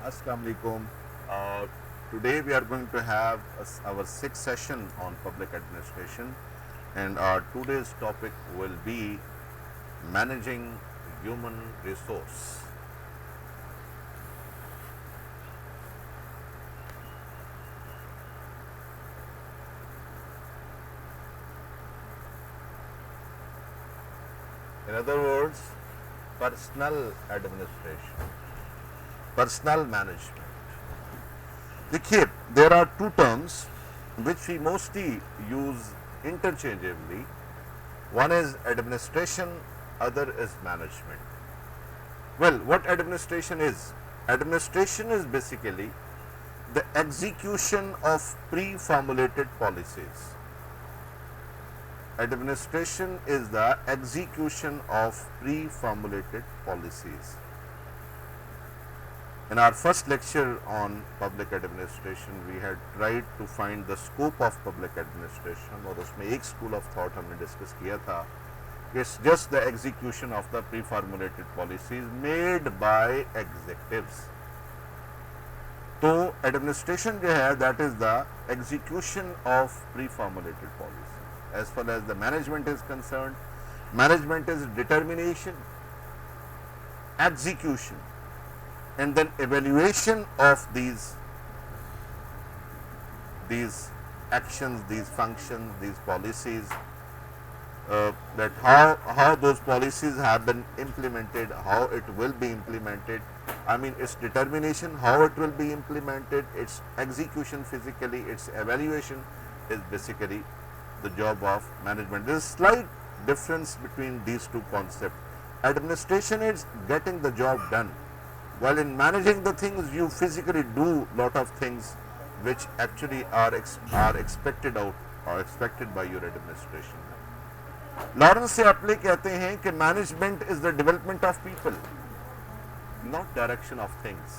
Assalamu alaikum. Uh, Today we are going to have our sixth session on public administration, and our today's topic will be managing human resource. In other words, personal administration, personal management. देखिए, there are two terms which we mostly use interchangeably. One is administration, other is management. Well, what administration is? Administration is basically the execution of pre-formulated policies. Administration is the execution of pre-formulated policies. In our first lecture on public administration, we had tried to find the scope of public administration, और उसमें एक school of thought हमने discuss किया था. It's just the execution of the pre-formulated policies made by executives. तो administration जो है, that is the execution of pre-formulated policies. As far as the management is concerned, management is determination, execution, and then evaluation of these actions, these functions, these policies, that how those policies have been implemented, how it will be implemented. I mean, its determination, how it will be implemented, its execution physically, its evaluation is basically the job of management. There is slight difference between these two concepts. Administration is getting the job done, while in managing the things you physically do lot of things which actually are expected out or expected by your administration. Lawrence से अपले कहते हैं कि management is the development of people, not direction of things.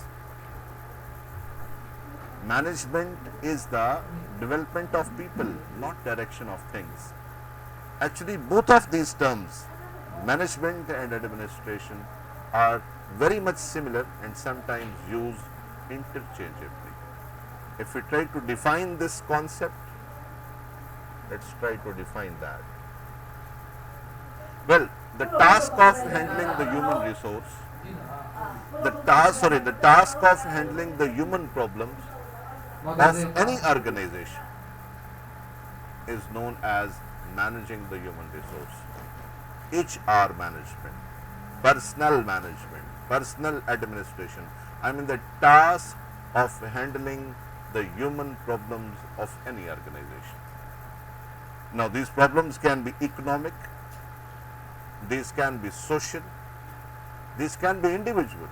Management is the development of people, not direction of things. Actually, both of these terms, management and administration, are very much similar and sometimes used interchangeably. If we try to define this concept, let's try to define that. Well, the task of handling the human resource, the task of handling the human problems of any organization is known as managing the human resource. HR management, personnel management, personnel administration. I mean the task of handling the human problems of any organization. Now these problems can be economic, these can be social, these can be individual.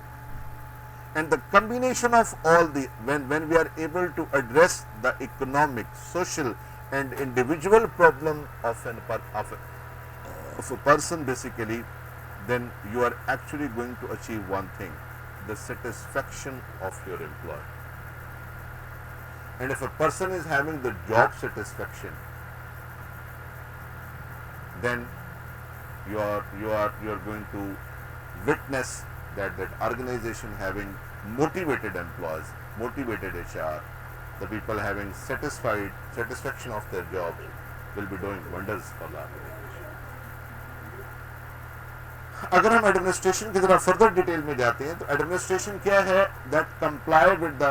And the combination of all the, when we are able to address the economic, social and individual problem of a person basically, then you are actually going to achieve one thing, the satisfaction of your employer. And if a person is having the job satisfaction, then you are going to witness that organization having motivated employees, motivated HR, the people having satisfaction of their job will be doing wonders for the organization. अगर हम administration की तरफ further detail में जाते हैं तो administration क्या है? That comply with the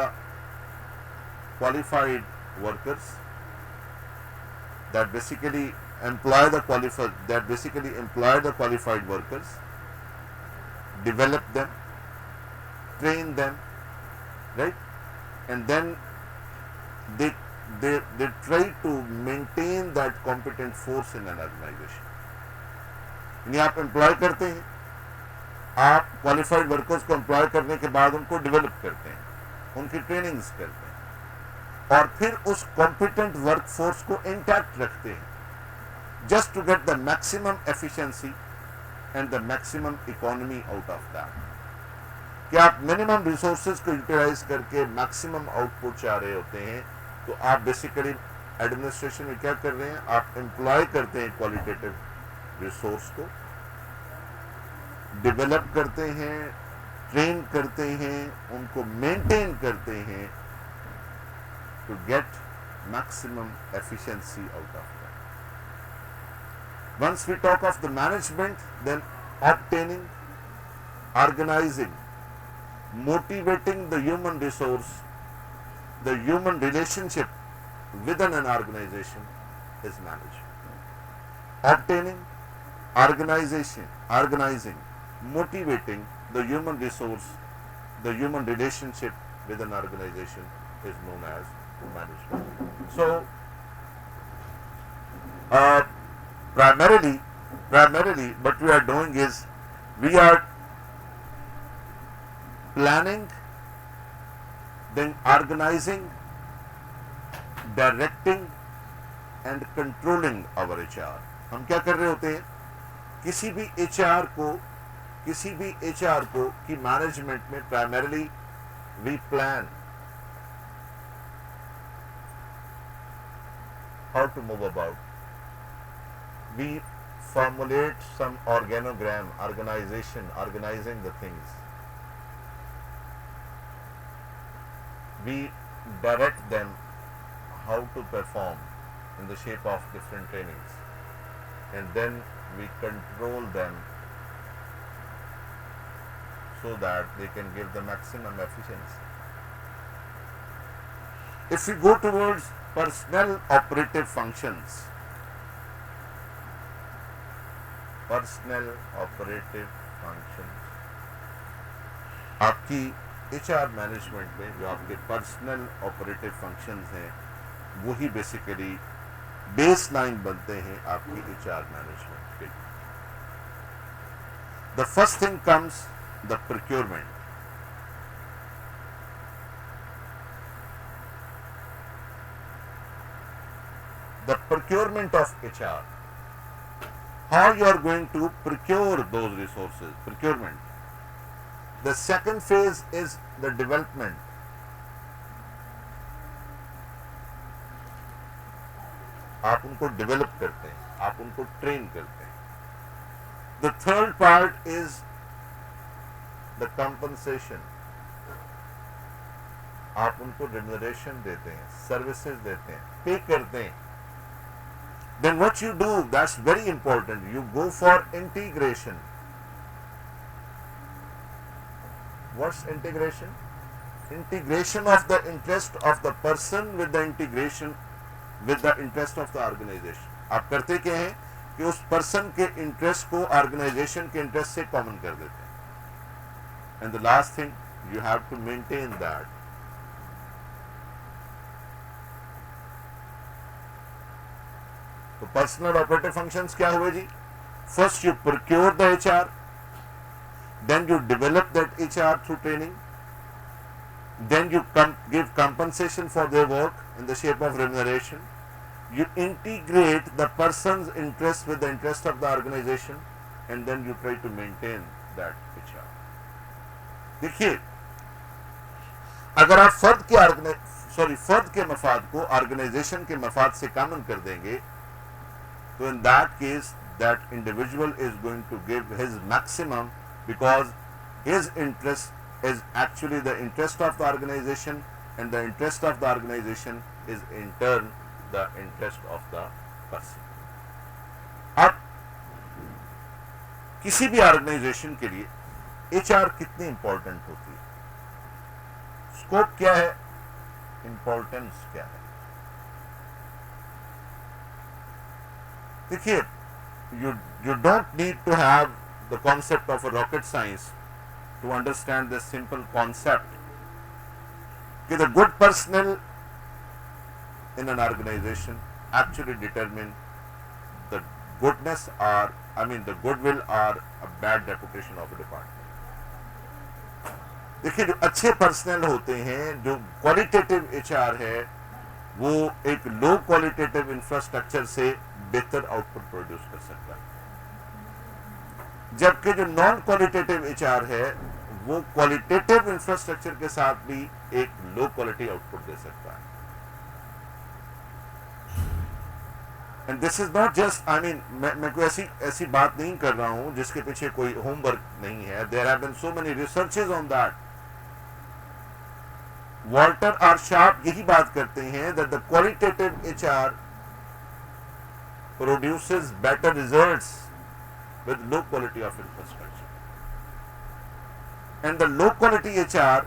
qualified workers, that basically employ the qualified workers, develop them, train them, right? And then they try to maintain that competent force in an organization. यानी आप employ करते हैं, आप qualified workers को employ करने के बाद उनको डेवलप करते हैं, उनकी ट्रेनिंग्स करते हैं और फिर उस कॉम्पिटेंट वर्कफोर्स को इंटैक्ट रखते हैं, just to get the maximum efficiency and the maximum economy out of that. कि आप मिनिमम रिसोर्सेज को यूटिलाइज करके मैक्सिमम आउटपुट चाह रहे होते हैं, तो आप बेसिकली एडमिनिस्ट्रेशन में क्या कर रहे हैं? आप एम्प्लॉय करते हैं क्वालिटेटिव रिसोर्स को, डेवलप करते हैं, ट्रेन करते हैं, उनको मेंटेन करते हैं to get maximum efficiency out of that. Once we talk of the management, then obtaining, organizing, motivating the human resource, the human relationship within an organization is management. Obtaining, organizing, motivating the human resource, the human relationship with an organization is known as management. So, primarily, what we are doing is we are planning, then organizing, directing and controlling our HR. हम क्या कर रहे होते हैं, किसी भी HR को की मैनेजमेंट में primarily we plan how to move about, we formulate some organogram, organizing the things. We direct them how to perform in the shape of different trainings, and then we control them so that they can give the maximum efficiency. If we go towards personnel operative functions, आपकी HR management में जो आपके personal operative functions हैं वही basically base line बनते हैं आपकी HR management के. The first thing comes the procurement. The procurement of HR. How you are going to procure those resources, procurement. The second phase is the development. आप उनको develop करते हैं, आप उनको ट्रेन करते हैं. The third part is the compensation. आप उनको remuneration देते हैं, services देते हैं, पे करते हैं. Then what you do, that's very important, you go for integration. What's integration? Integration of the interest of the person with the integration with the interest of the organization. आप करते क्या हैं कि उस person के interest को organization के interest से common कर देते हैं. And the last thing, you have to maintain that. तो पर्सनल ऑपरेटिव फंक्शंस क्या हुए जी? First you procure the HR, then you develop that HR through training, then you give compensation for their work in the shape of remuneration, you integrate the person's interest with the interest of the organisation, and then you try to maintain that HR. देखिए, अगर आप फर्द के मफाद को organisation के मफाद से common कर देंगे, so in that case that individual is going to give his maximum, because his interest is actually the interest of the organization, and the interest of the organization is in turn the interest of the person. अब किसी भी organisation के लिए HR कितनी important होती है, scope क्या है, इंपॉर्टेंस क्या है? देखिए, you don't need to have the concept of a rocket science to understand this simple concept कि the good personnel in an organization actually determine the goodness or the goodwill or a bad reputation of a department. देखिए, जो अच्छे personal होते हैं, जो qualitative HR है, वो एक लो क्वालिटेटिव इंफ्रास्ट्रक्चर से बेहतर आउटपुट प्रोड्यूस कर सकता है, जबकि जो नॉन क्वालिटेटिव HR है वो क्वालिटेटिव इंफ्रास्ट्रक्चर के साथ भी एक लो क्वालिटी आउटपुट दे सकता है. And this is not just, I mean, मैं कोई ऐसी ऐसी बात नहीं कर रहा हूं जिसके पीछे कोई होमवर्क नहीं है. There have been so many researches on that. Walter R Sharp यही बात करते हैं that the qualitative HR produces better results with low quality of infrastructure, and the low quality HR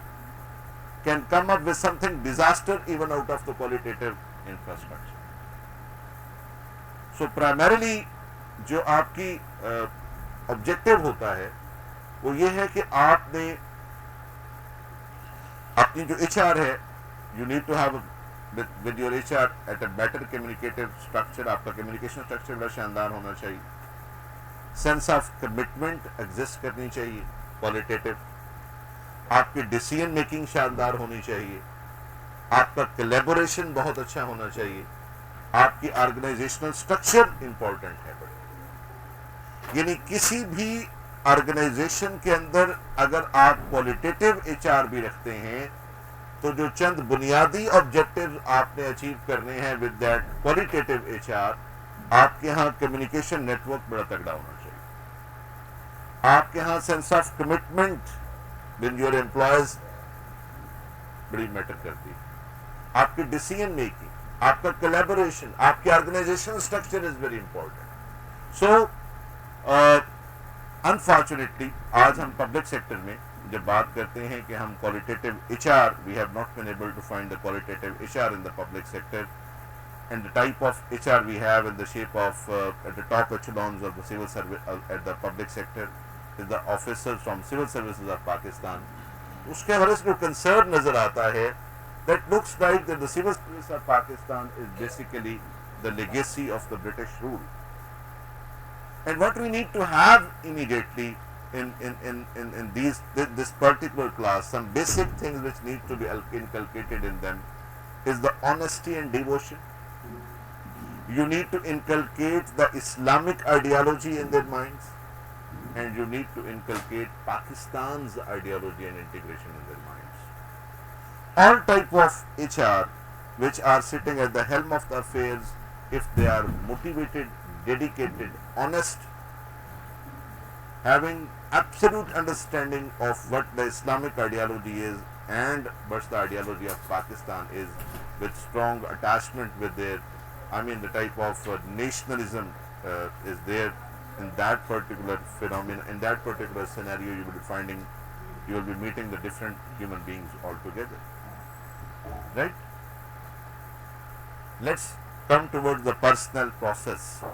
can come up with something disaster even out of the qualitative infrastructure. So primarily जो आपकी objective होता है वो ये है कि आपने अपनी जो HR है, you need to have with your HR at a better communicative structure. आपका communication structure बड़ा शानदार होना चाहिए. सेंस ऑफ कमिटमेंट एग्जिस्ट करनी चाहिए क्वालिटेटिव. आपकी डिसीजन मेकिंग शानदार होनी चाहिए. आपका कोलैबोरेशन बहुत अच्छा होना चाहिए. आपकी ऑर्गेनाइजेशनल स्ट्रक्चर इंपॉर्टेंट है. यानी किसी भी ऑर्गेनाइजेशन के अंदर अगर आप क्वालिटेटिव एचआर भी रखते हैं तो जो चंद बुनियादी ऑब्जेक्टिव आपने अचीव करने हैं विद दैट क्वालिटेटिव एचआर, आपके यहाँ कम्युनिकेशन नेटवर्क बड़ा तगड़ा होना चाहिए. आपके यहाँ sense of commitment with your employees बड़ी मैटर करती है. आपकी डिसीजन मेकिंग, आपका कोलैबोरेशन, आपकी organisation structure is very important. So unfortunately आज हम पब्लिक सेक्टर में जब बात करते हैं कि हम qualitative HR, we have not been able to find the qualitative HR in the public sector. And the type of HR we have in the shape of at the top echelons of the civil service at the public sector is the officers from civil services of Pakistan. उसके हमारे से जो concern नजर आता है, that looks like that the civil service of Pakistan is basically the legacy of the British rule. And what we need to have immediately in this particular class, some basic things which need to be inculcated in them is the honesty and devotion. You need to inculcate the Islamic ideology in their minds, and you need to inculcate Pakistan's ideology and integration in their minds. All type of HR which are sitting at the helm of the affairs, if they are motivated, dedicated, honest, having absolute understanding of what the Islamic ideology is and what the ideology of Pakistan is, with strong attachment with their, I mean, the type of nationalism is there in that particular phenomenon, in that particular scenario. You will be finding, you will be meeting the different human beings altogether, right? Let's come towards the personal process.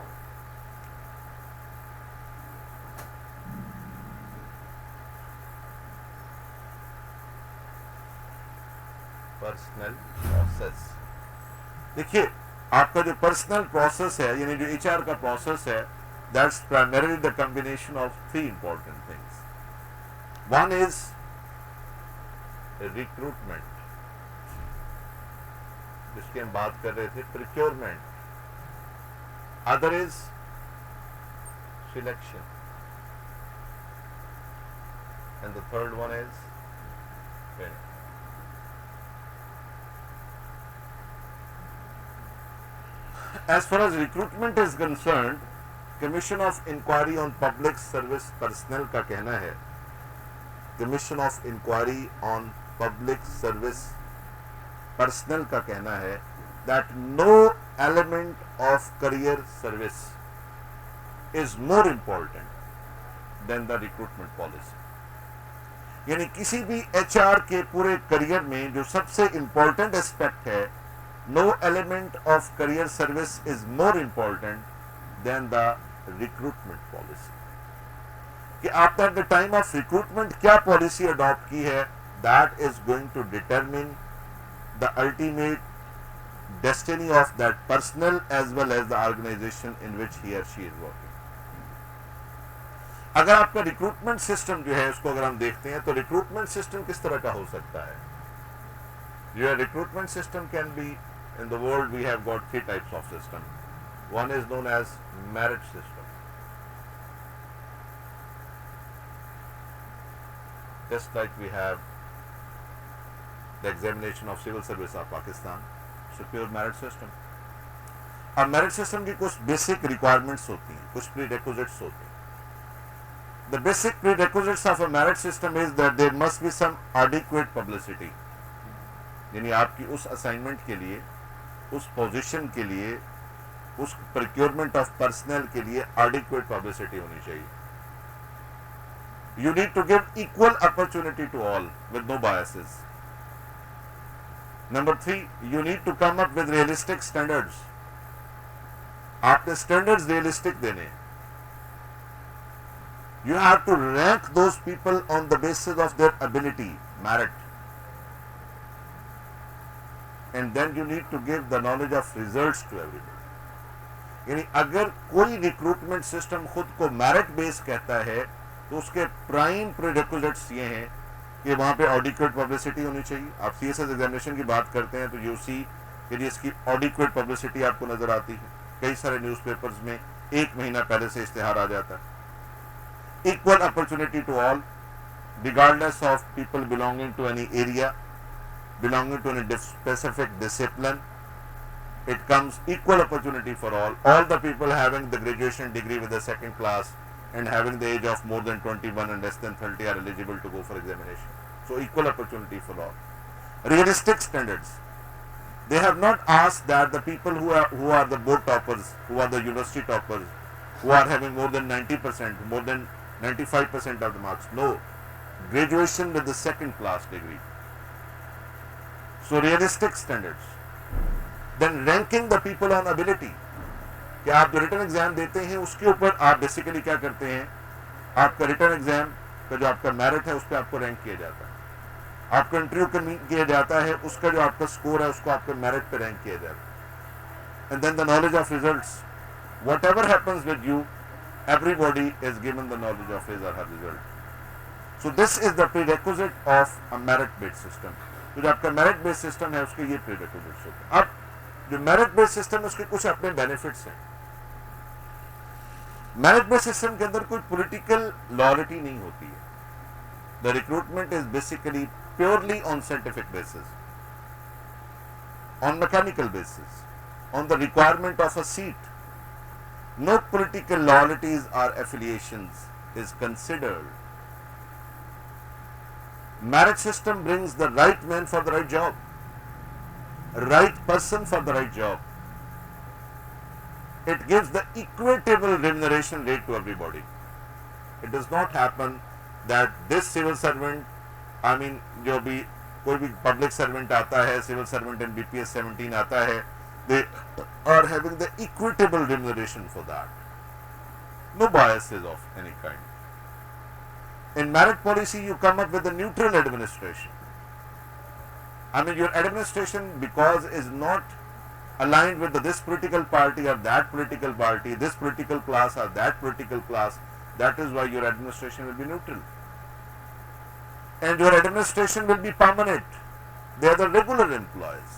Personal process. देखिए, आपका जो personal process है, यानी जो HR का process है, that's primarily the combination of three important things. One is recruitment, जिसकी हम बात कर रहे थे, procurement. Other is selection, and the third one is training. As far as recruitment is concerned, Commission of Inquiry on Public Service Personnel का कहना है, Commission of Inquiry on Public Service Personnel का कहना है that no element of career service is more important than the recruitment policy. यानी किसी भी HR के पूरे करियर में जो सबसे इम्पोर्टेंट एस्पेक्ट है, no element of career service is more important than the recruitment policy. कि आपने at the time of recruitment क्या policy adopt की है, that is going to determine the ultimate destiny of that personnel as well as the organization in which he or she is working. अगर आपका recruitment system जो है उसको अगर हम देखते हैं तो रिक्रूटमेंट सिस्टम किस तरह का हो सकता है. Your recruitment system can be, in the world we have got three types of system. One is known as merit system. Just like we have the examination of civil service of Pakistan, it's a pure merit system. अब merit system की कुछ basic requirements होती हैं, कुछ प्रीरेक्विजिट्स होते हैं. The basic prerequisites of a merit system is that there must be some adequate publicity. यानी आपकी उस असाइनमेंट के लिए, उस पोजीशन के लिए, उस प्रोक्योरमेंट ऑफ पर्सनल के लिए adequate publicity होनी चाहिए. You need to give equal opportunity to all with no biases. Number 3, you need to come up with realistic standards. आपने standards realistic देने हैं. You have to rank those people on the basis of their ability, merit. And then you need to give the knowledge of results to everybody. यानी अगर कोई recruitment system खुद को merit base कहता है तो उसके प्राइम प्रीरेक्विजिट्स ये हैं कि वहाँ पे एडिक्वेट पब्लिसिटी होनी चाहिए. आप सीएसएस एग्जामिनेशन की बात करते हैं तो यूसी के लिए इसकी एडिक्वेट पब्लिसिटी आपको नजर आती है. कई सारे न्यूज़पेपर्स में 1 महीना पहले से इश्तिहार आ जाता है. Equal opportunity to all, regardless of people belonging to any area, belonging to any specific discipline. It comes equal opportunity for all. All the people having the graduation degree with the second class and having the age of more than 21 and less than 30 are eligible to go for examination. So equal opportunity for all. Realistic standards. They have not asked that the people who are the board toppers, who are the university toppers, who are having more than 90%, more than 95% of the marks. No. Graduation with the second class degree. So realistic standards. Then ranking the people on ability. कि आप जो return exam देते हैं उसके ऊपर आप basically क्या करते हैं, आपका रिटर्न एग्जाम का जो आपका मेरिट है उस पर आपको रैंक किया जाता है. आपको इंटरव्यू किया जाता है, उसका जो आपका स्कोर है उसको आपके मेरिट पे रैंक किया जाता है. And then the knowledge of results. Whatever happens with you, everybody is given the knowledge of his or her result. So this is the prerequisite of a merit-based system. तो जो आपका merit-based system है उसके ये prerequisites होते हैं. अब जो merit-based system है उसके कुछ अपने benefits हैं. merit-based system के अंदर कोई political loyalty नहीं होती है. The recruitment is basically purely on scientific basis, on mechanical basis, on the requirement of a seat. No political loyalties or affiliations is considered. Merit system brings the right man for the right job, right person for the right job. It gives the equitable remuneration rate to everybody. It does not happen that this civil servant, जो भी कोई भी public servant आता है, civil servant in BPS 17 आता है, they are having the equitable remuneration for that. No biases of any kind. In merit policy, you come up with a neutral administration. Your administration, because is not aligned with this political party or that political party, this political class or that political class, that is why your administration will be neutral. And your administration will be permanent. They are the regular employees.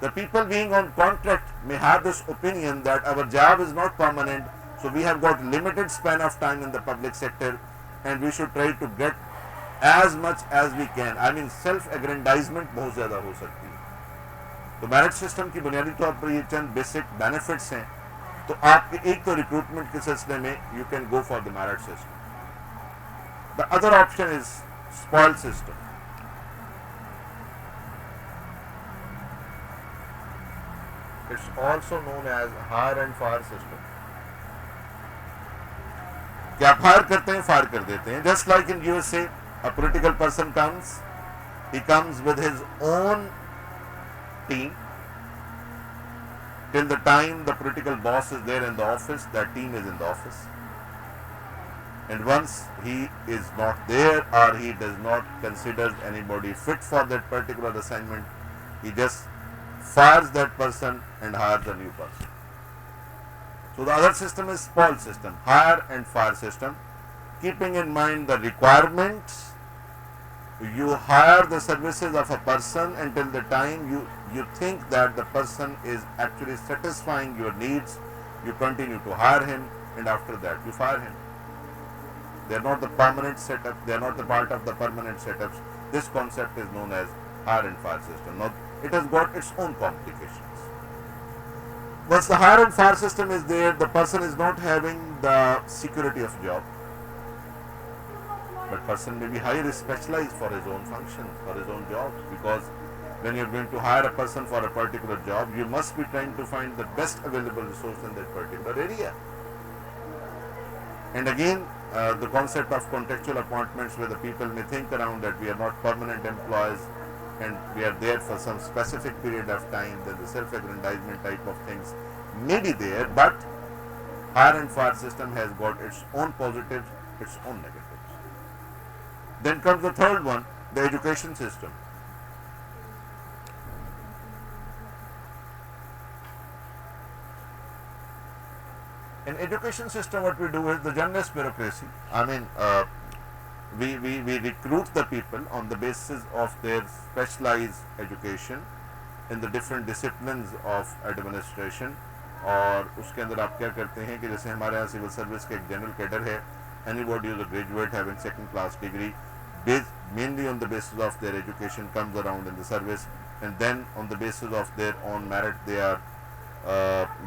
The people being on contract may have this opinion that our job is not permanent, so we have got limited span of time in the public sector and we should try to get as much as we can. Self-aggrandizement बहुत ज़्यादा हो सकती है. तो merit system की बुनियादी तौर पर ये चंद basic benefits हैं. तो आपके एक तो recruitment के सिलसिले में you can go for the merit system. The other option is spoil system. It's also known as hire and fire system. क्या फायर करते हैं, फायर कर देते हैं. Just like in USA, a political person comes, he comes with his own team. Till the time the political boss is there in the office, that team is in the office. And once he is not there or he does not consider anybody fit for that particular assignment, he just fires that person and hires a new person. So the other system is spoil system, hire and fire system. Keeping in mind the requirements, you hire the services of a person until the time you think that the person is actually satisfying your needs. You continue to hire him and after that you fire him. They are not the permanent setup, they are not the part of the permanent setups. This concept is known as hire and fire system. Now, it has got its own complications. Once the hire and fire system is there, the person is not having the security of job. But person may be highly specialized for his own function, for his own jobs, because when you're going to hire a person for a particular job, you must be trying to find the best available resource in that particular area. And again, the concept of contextual appointments, where the people may think around that we are not permanent employees and we are there for some specific period of time, then the self-aggrandizement type of things may be there, but hire and fire system has got its own positives, its own negatives. Then comes the third one, the education system. In education system, what we do is the generous bureaucracy. I mean, we recruit the people on the basis of their specialized education in the different disciplines of administration. और उसके अंदर आप क्या करते हैं कि जैसे हमारे यहाँ सिविल सर्विस के एक जनरल कैडर है, anybody who is a graduate having second class degree, based mainly on the basis of their education, comes around in the service, and then on the basis of their own merit they are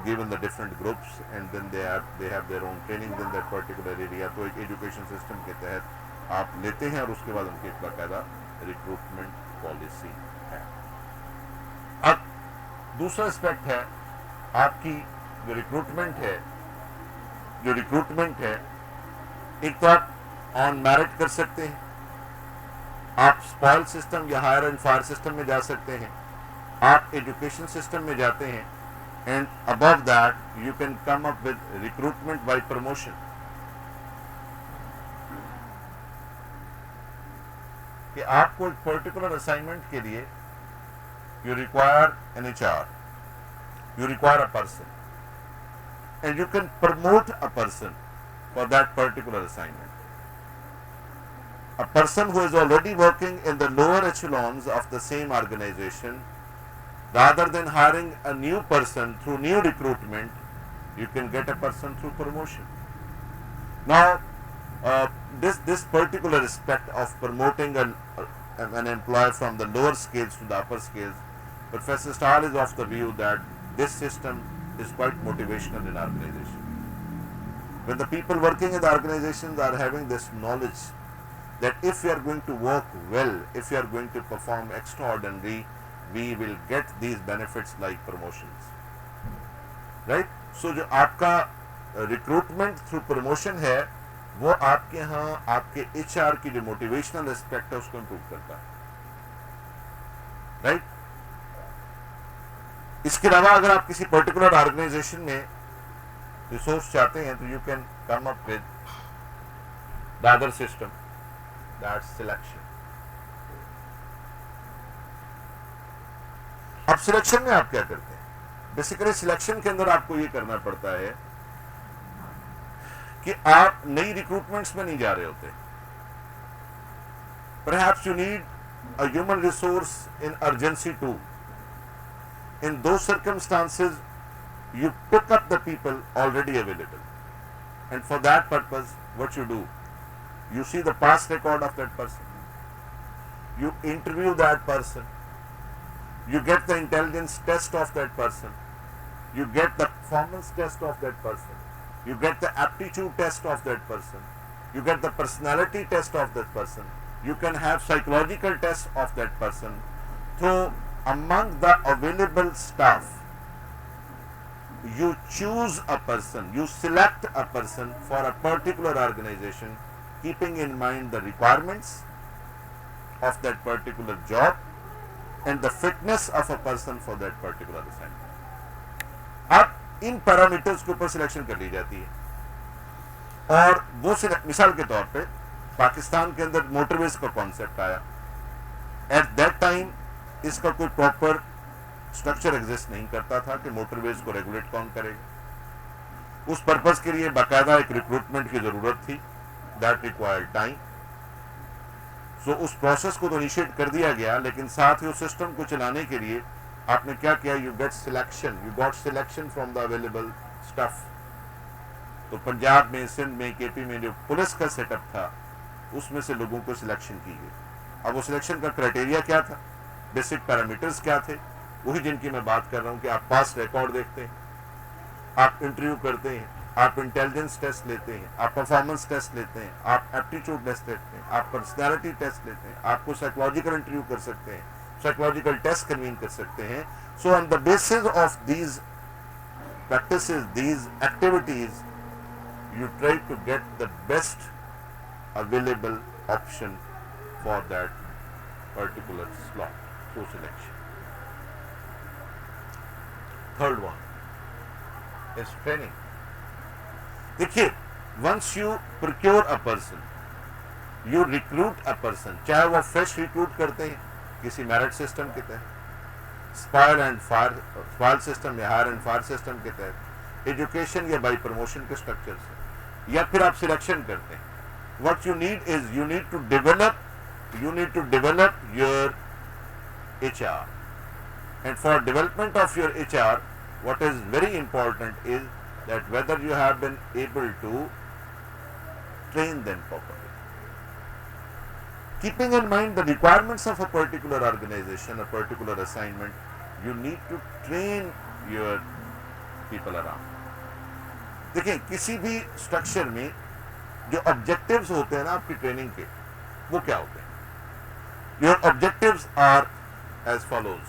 given the different groups, and then they have their own training in that particular area. तो एक education system के तहत आप लेते हैं और उसके बाद उनकी एक बाकायदा रिक्रूटमेंट पॉलिसी है. अब दूसरा एस्पेक्ट है आपकी जो रिक्रूटमेंट है, एक तो आप ऑन मेरिट कर सकते हैं, आप स्पॉइल सिस्टम या हायर एंड फायर सिस्टम में जा सकते हैं, आप एजुकेशन सिस्टम में जाते हैं, and above that you can come up with recruitment by promotion. कि आपको एक पर्टिकुलर असाइनमेंट के लिए you require an HR, you require a person, and you can promote a person for that particular assignment. A person who is already working in the lower echelons of the same organization, rather than hiring a new person through new recruitment, you can get a person through promotion. Now, this particular aspect of promoting an employee from the lower scales to the upper scales, Professor Stahl is of the view that this system is quite motivational in organization. When the people working in the organizations are having this knowledge that if we are going to work well, if we are going to perform extraordinary, we will get these benefits like promotions, right? So जो आपका recruitment through promotion है, वो आपके यहाँ आपके HR की जो motivational aspect है उसको improve करता है, right? इसके अलावा अगर आप किसी particular organization में resource चाहते हैं तो you can come up with the other system, that's selection. अब सिलेक्शन में आप क्या करते हैं? बेसिकली सिलेक्शन के अंदर आपको ये करना पड़ता है कि आप नई रिक्रूटमेंट्स में नहीं जा रहे होते. Perhaps you need a human resource in urgency too. In those circumstances, you pick up the people already available, and for that purpose, what you do? You see the past record of that person. You interview that person. You get the intelligence test of that person. You get the performance test of that person. You get the aptitude test of that person. You get the personality test of that person. You can have psychological tests of that person. So, among the available staff, you choose a person, you select a person for a particular organization, keeping in mind the requirements of that particular job and the fitness of a person for that particular assignment. अब इन parameters के ऊपर selection कर ली जाती है, और वो मिसाल के तौर पे पाकिस्तान के अंदर मोटरवेज का कॉन्सेप्ट आया. एट दैट टाइम इसका कोई प्रॉपर स्ट्रक्चर एग्जिस्ट नहीं करता था कि मोटरवेज को रेगुलेट कौन करेगा. उस पर्पस के लिए बाकायदा एक रिक्रूटमेंट की जरूरत थी, दैट रिक्वायर्ड टाइम. सो उस प्रोसेस को तो इनिशिएट कर दिया गया, लेकिन साथ ही उस सिस्टम को चलाने के लिए आपने क्या किया? You get selection, you got selection from the available stuff. तो पंजाब में, सिंध में, केपी में जो पुलिस का सेटअप था, उसमें से लोगों को सिलेक्शन की गई. अब वो सिलेक्शन का क्राइटेरिया क्या था, बेसिक पैरामीटर्स क्या थे? वही जिनकी मैं बात कर रहा हूँ कि आप पास रिकॉर्ड देखते हैं, आप इंटरव्यू करते हैं, आप इंटेलिजेंस टेस्ट लेते हैं, आप परफॉर्मेंस टेस्ट लेते हैं, आप एप्टीट्यूड टेस्ट लेते हैं, आप पर्सनैलिटी टेस्ट लेते हैं, आपको साइकोलॉजिकल इंटरव्यू कर सकते हैं, साइकोलॉजिकल टेस्ट कन्वीन कर सकते हैं. So on the basis of these practices, these activities, you try to get the best available option for that particular slot through selection. Third one is training. देखिए, once you procure a person, you recruit a person, चाहे वो fresh recruit करते हैं किसी merit system के तहत, spire system या higher and fire system के तहत, एजुकेशन या बाई प्रमोशन के स्ट्रक्चर से, या फिर आप सिलेक्शन करते हैं. What you need is you need to develop your HR, and for development of your HR what is very important is that whether you have been able to train them properly. Keeping in mind the requirements of a particular organization, a particular assignment, you need to train your people around. देखिए, किसी भी structure में जो objectives होते हैं ना आपकी training के, वो क्या होते हैं? Your objectives are as follows.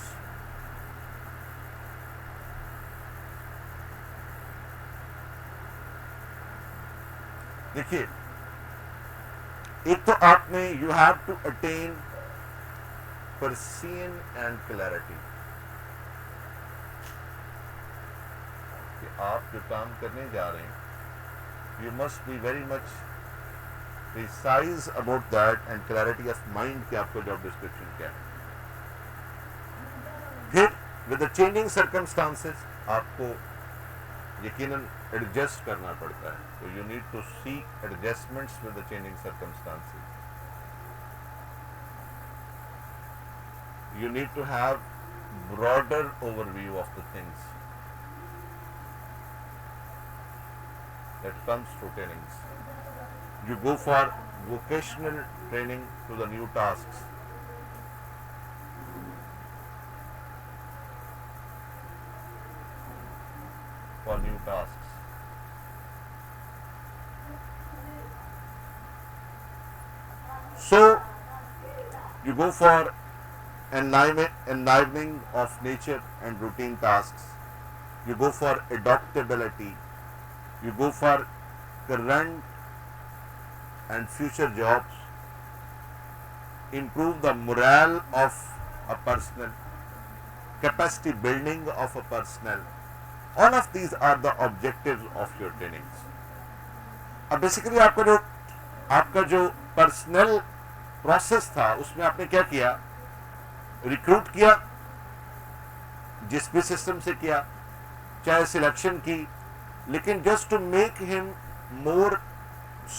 देखिए, एक तो आपने you have to attain precision and clarity, कि आप जो काम करने जा रहे हैं, you must be very much precise about that and clarity of mind कि आपको जॉब डिस्क्रिप्शन क्या है. फिर विद द चेंजिंग सर्कमस्टांसेस आपको यकीनन एडजस्ट करना पड़ता है, तो you need to seek adjustments with the changing circumstances. You need to have broader overview of the things that comes to trainings. You go for vocational training to the new tasks. For new tasks. So you go for enlivening of nature and routine tasks. You go for adaptability. You go for current and future jobs. Improve the morale of a personnel. Capacity building of a personnel. All of these are the objectives of your trainings. अब basically आपका जो personal process था, उसमें आपने क्या किया? Recruit किया, जिस भी सिस्टम से किया, चाहे सिलेक्शन की, लेकिन just to make him more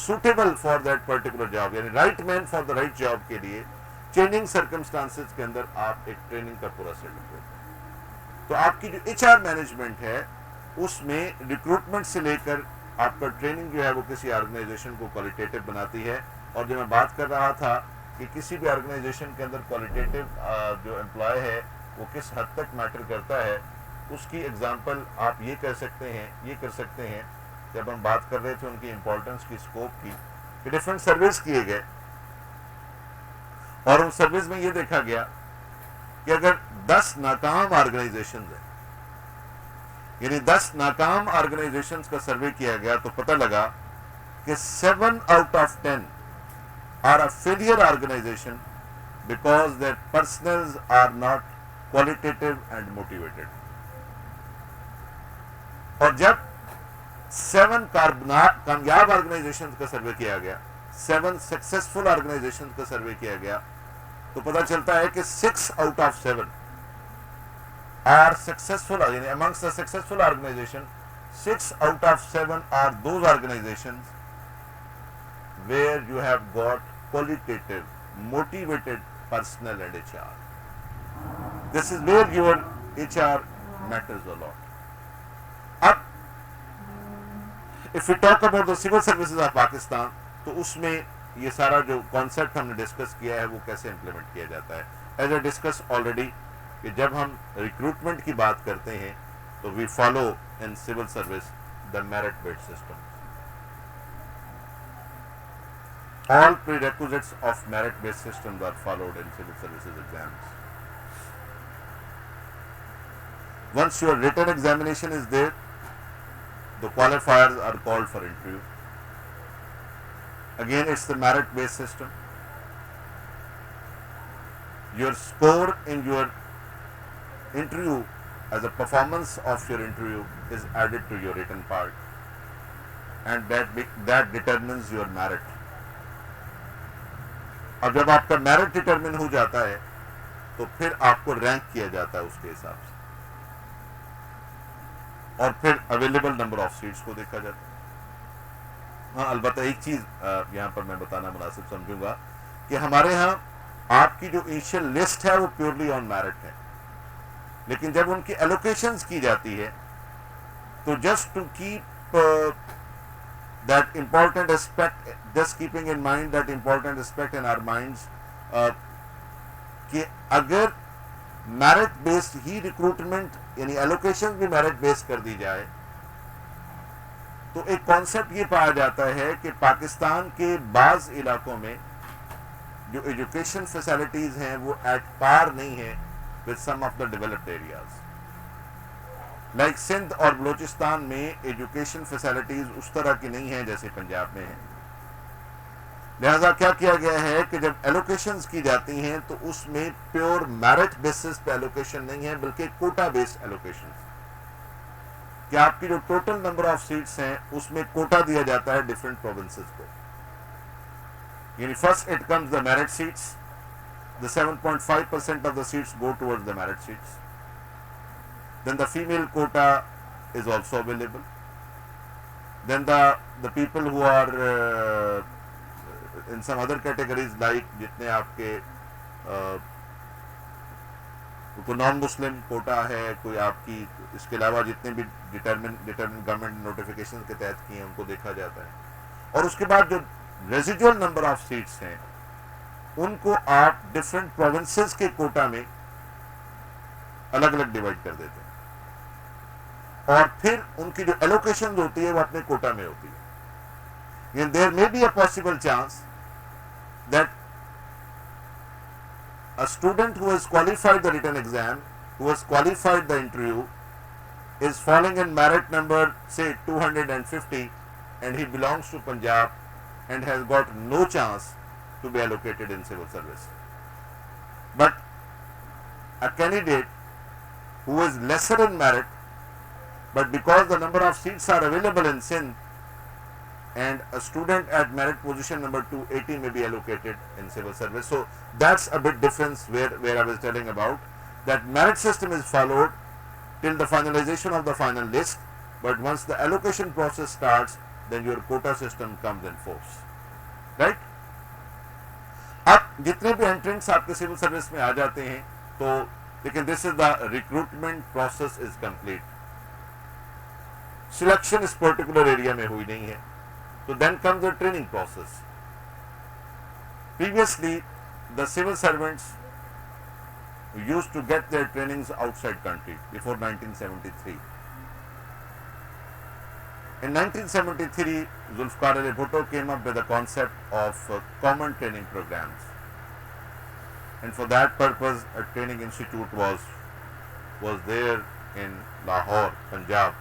suitable for that particular job, यानी right man for the right job के लिए चेंजिंग सर्कमस्टांसेस के अंदर आप एक ट्रेनिंग का पूरा सेटअप करते हैं. तो आपकी जो HR मैनेजमेंट है, उसमें रिक्रूटमेंट से लेकर आपका ट्रेनिंग जो है वो किसी ऑर्गेनाइजेशन को क्वालिटेटिव बनाती है. और जो मैं बात कर रहा था कि किसी भी ऑर्गेनाइजेशन के अंदर क्वालिटेटिव जो एम्प्लॉय है वो किस हद तक मैटर करता है, उसकी एग्जांपल आप ये कर सकते हैं, जब हम बात कर रहे थे उनकी इंपॉर्टेंस की, स्कोप की, कि डिफरेंट सर्वेस किए गए और उन सर्वेस में ये देखा गया कि अगर 10 नाकाम ऑर्गेनाइजेशन है, यानी 10 नाकाम ऑर्गेनाइजेशंस का सर्वे किया गया, तो पता लगा कि 7 out of 10 are a failure organization because their personnels are not qualitative and motivated. और जब 7 कामयाब ऑर्गेनाइजेशंस का सर्वे किया गया, 7 सक्सेसफुल ऑर्गेनाइजेशंस का सर्वे किया गया, तो पता चलता है कि 6 out of 7 are successful, यानी amongst the successful organization, 6 out of 7 are those organizations where you have got qualitative, motivated personnel and HR. This is where your HR matters a lot. अब if we talk about the civil services of Pakistan, तो उसमें ये सारा जो concept हमने discuss किया है वो कैसे इम्प्लीमेंट किया जाता है. एज ए डिस्कस ऑलरेडी कि जब हम रिक्रूटमेंट की बात करते हैं So we follow in civil service the merit-based system. All prerequisites of merit-based systems are followed in civil services exams. Once your written examination is there, the qualifiers are called for interview. Again, it's the merit-based system. Your score in your interview as a performance of your interview is added to your written part, and that determines your merit. अब जब आपका merit determine हो जाता है तो फिर आपको rank किया जाता है उसके हिसाब से, और फिर अवेलेबल नंबर ऑफ सीट्स को देखा जाता है। हाँ, अलबत्ता एक चीज यहाँ पर मैं बताना मुनासिब समझूंगा कि हमारे यहाँ आपकी जो इनिशियल लिस्ट है वो प्योरली ऑन मेरिट है, लेकिन जब उनकी एलोकेशंस की जाती है तो just to keep that important aspect, just keeping in mind that important aspect in our minds, कि अगर मेरिट बेस्ड ही रिक्रूटमेंट यानी एलोकेशन भी मेरिट बेस्ड कर दी जाए तो एक कॉन्सेप्ट ये पाया जाता है कि पाकिस्तान के बाज इलाकों में जो एजुकेशन फैसिलिटीज हैं वो एट पार नहीं है with some of the developed areas. Like Sindh और बलूचिस्तान में एजुकेशन फैसिलिटीज उस तरह की नहीं है जैसे पंजाब में है। लिहाजा क्या किया गया है कि जब एलोकेशंस की जाती हैं तो उसमें प्योर मेरिट बेसिस पे एलोकेशन नहीं है बल्कि कोटा बेस्ड एलोकेशन, कि आपकी जो टोटल नंबर ऑफ सीट्स हैं उसमें कोटा दिया जाता है डिफरेंट प्रोविंसेस को। यानी first it comes the merit seats, the 7.5% of the seats go towards the merit seats. Then the female quota is also available. Then the people who are in some other categories like जितने आपके कोई non Muslim Kota है, कोई आपकी इसके अलावा जितने भी डिटरमिन गवर्नमेंट नोटिफिकेशन के तहत किए हैं उनको देखा जाता है, और उसके बाद जो रेजिडुअल नंबर ऑफ सीट्स हैं उनको आप डिफरेंट प्रोविंसेस के कोटा में अलग अलग डिवाइड कर देते हैं, और फिर उनकी जो एलोकेशन होती है वो अपने कोटा में होती है। There may be a possible chance that a student who has qualified the written exam, who has qualified the interview, is following in merit number से 250 and he belongs to Punjab and has got no chance to be allocated in civil service. But a candidate who is lesser in merit, but because the number of seats are available in Sindh, and a student at merit position number 280 may be allocated in civil service. So that's a bit difference where I was telling about that merit system is followed till the finalization of the final list, but once the allocation process starts, then your quota system comes in force, right? अब जितने भी entrants आपके civil service में आ जाते हैं तो लेकिन this is the recruitment process is complete, selection इस पर्टिकुलर एरिया में हुई नहीं है, तो then comes the training process. Previously the civil servants used to get their trainings outside country before 1973. In 1973, Zulfikar Ali Bhutto came up with the concept of common training programs, and for that purpose a training institute was there in Lahore, Punjab,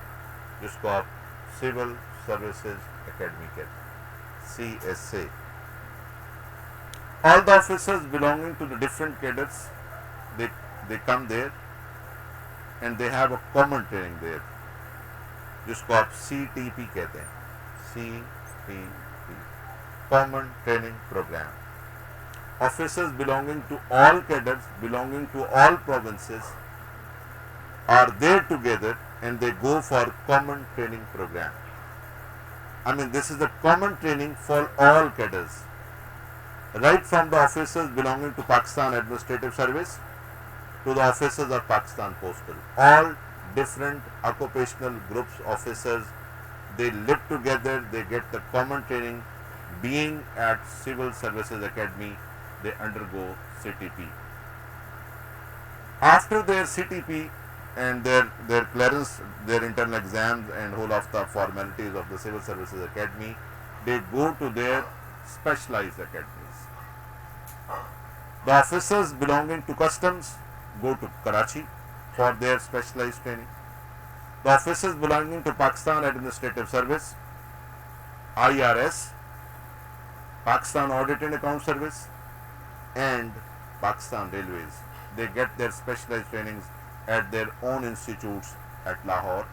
जिसको आप Civil Services Academy कहते हैं, CSA. All the officers belonging to the different cadres, they come there and they have a common training there, जिसको आप CTP कहते हैं, CTP, Common Training Program. Officers belonging to all cadres, belonging to all provinces are there together and they go for common training program. I mean, this is the common training for all cadres, right from the officers belonging to Pakistan Administrative Service to the officers of Pakistan Postal. All different occupational groups, officers, they live together, they get the common training. Being at Civil Services Academy, they undergo CTP. After their CTP, and their clearance, their internal exams and whole of the formalities of the Civil Services Academy, they go to their specialized academies. The officers belonging to customs go to Karachi for their specialized training. The officers belonging to Pakistan Administrative Service, IRS, Pakistan Audit and Account Service, and Pakistan Railways, they get their specialized trainings at their own institutes at Lahore,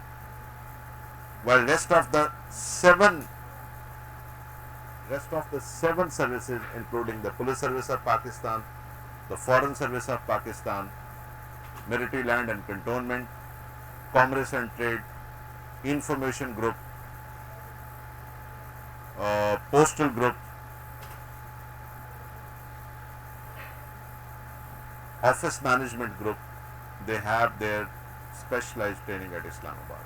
while rest of the seven services, including the Police Service of Pakistan, the Foreign Service of Pakistan, Military Land and Cantonment, Commerce and Trade, Information Group, Postal Group, Office Management Group, they have their specialized training at Islamabad.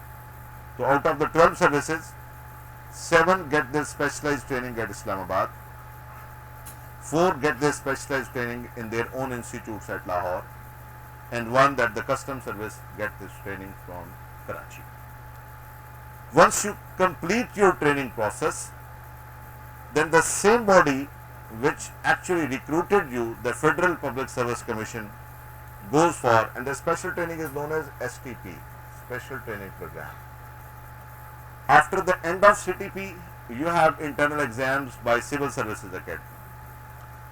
So out of the 12 services, 7 get their specialized training at Islamabad, 4 get their specialized training in their own institutes at Lahore, and 1 that the Customs Service get this training from Karachi. Once you complete your training process, then the same body which actually recruited you, the Federal Public Service Commission, goes for, and the special training is known as STP, Special Training Program. After the end of CTP, you have internal exams by Civil Services Academy.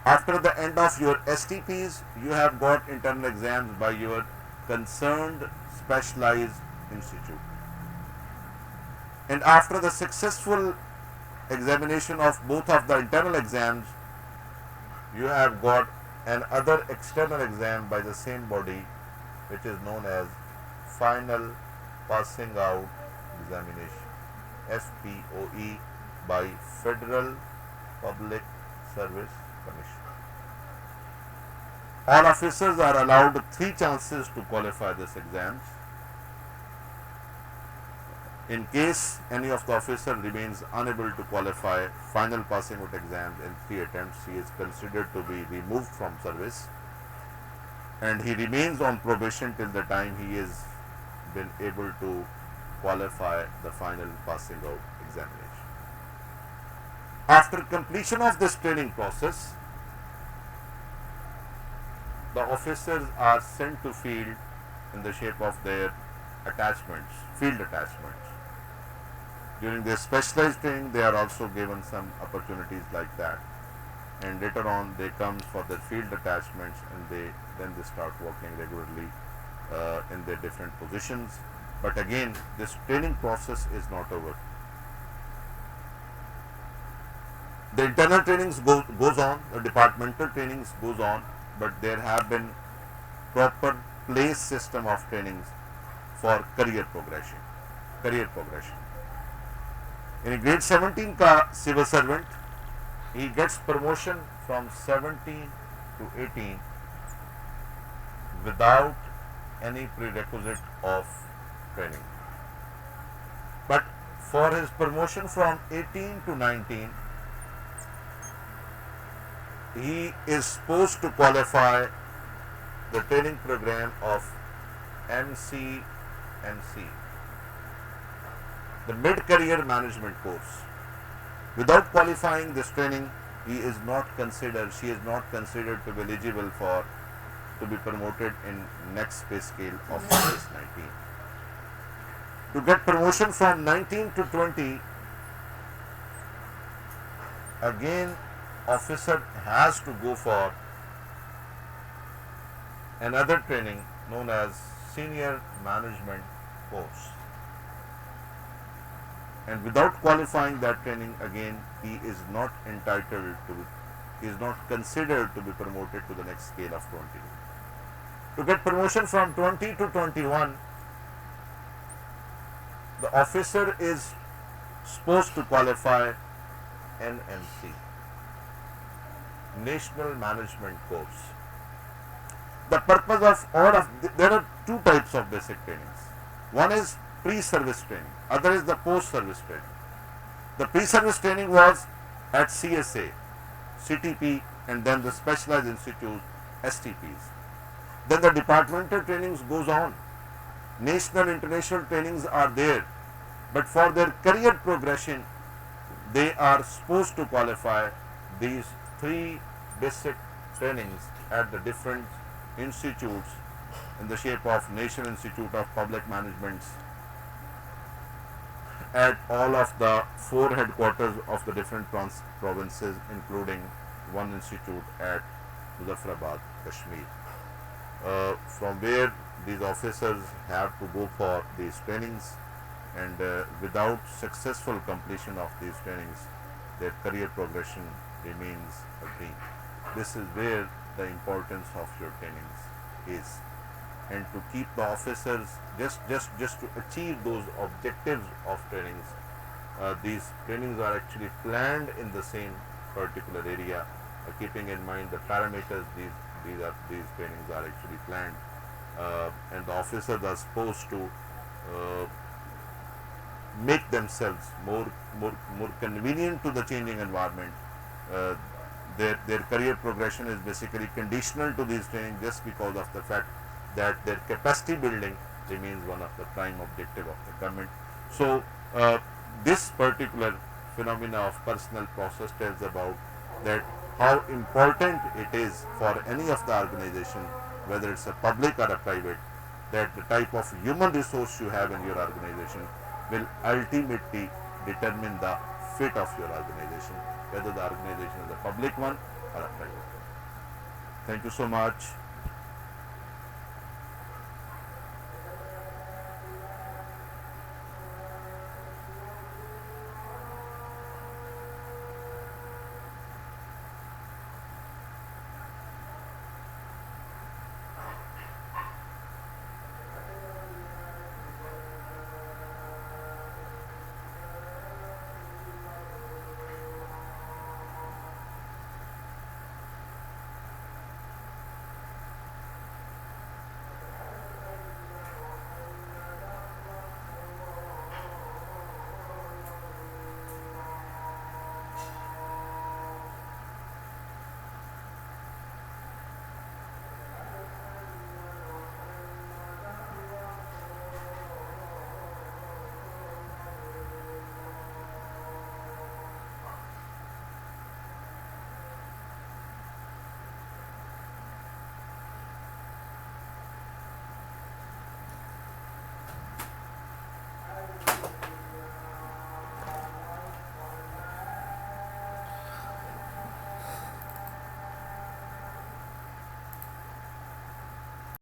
After the end of your STPs, you have got internal exams by your concerned specialized institute. And after the successful examination of both of the internal exams, you have got another external exam by the same body, which is known as Final Passing Out Examination, FPOE, by Federal Public Service Commission. All officers are allowed 3 chances to qualify these exams. In case any of the officer remains unable to qualify final passing out exams in 3 attempts, he is considered to be removed from service, and he remains on probation till the time he is been able to qualify the final passing out examination. After completion of this training process, the officers are sent to field in the shape of their attachments, field attachments. During their specialized training, they are also given some opportunities like that, and later on they come for their field attachments, and then they start working regularly in their different positions. But again, this training process is not over. The internal trainings goes on, the departmental trainings goes on, but there have been proper place system of trainings for career progression. In a grade 17 का civil servant, he gets promotion from 17 to 18 without any prerequisite of training. But for his promotion from 18 to 19, he is supposed to qualify the training program of MCMC, the mid-career management course. Without qualifying this training, she is not considered to be eligible to be promoted in next pay scale of phase 19. To get promotion from 19 to 20, again officer has to go for another training known as senior management course. And without qualifying that training, again he is not considered to be promoted to the next scale of 20. To get promotion from 20 to 21, the officer is supposed to qualify NMC, National Management Course. The purpose of there are 2 types of basic trainings. One is pre-service training, other is the post-service training. The pre-service training was at CSA, CTP, and then the specialized institute, STPs. Then the departmental trainings goes on. national, international trainings are there, but for their career progression, they are supposed to qualify these three basic trainings at the different institutes in the shape of National Institute of Public Management at all of the four headquarters of the different provinces, including one institute at Muzaffarabad, Kashmir, from where these officers have to go for these trainings, and without successful completion of these trainings, their career progression remains a dream. This is where the importance of your trainings is, and to keep the officers just to achieve those objectives of trainings. These trainings are actually planned in the same particular area, keeping in mind the parameters. These trainings are actually planned, and the officers are supposed to make themselves more convenient to the changing environment. Uh, their career progression is basically conditional to these training, just because of the fact that their capacity building remains one of the prime objective of the government. So this particular phenomena of personal process tells about that how important it is for any of the organization, whether it's a public or a private, that the type of human resource you have in your organization will ultimately determine the fit of your organization, whether the organization is a public one or a private one. Thank you so much.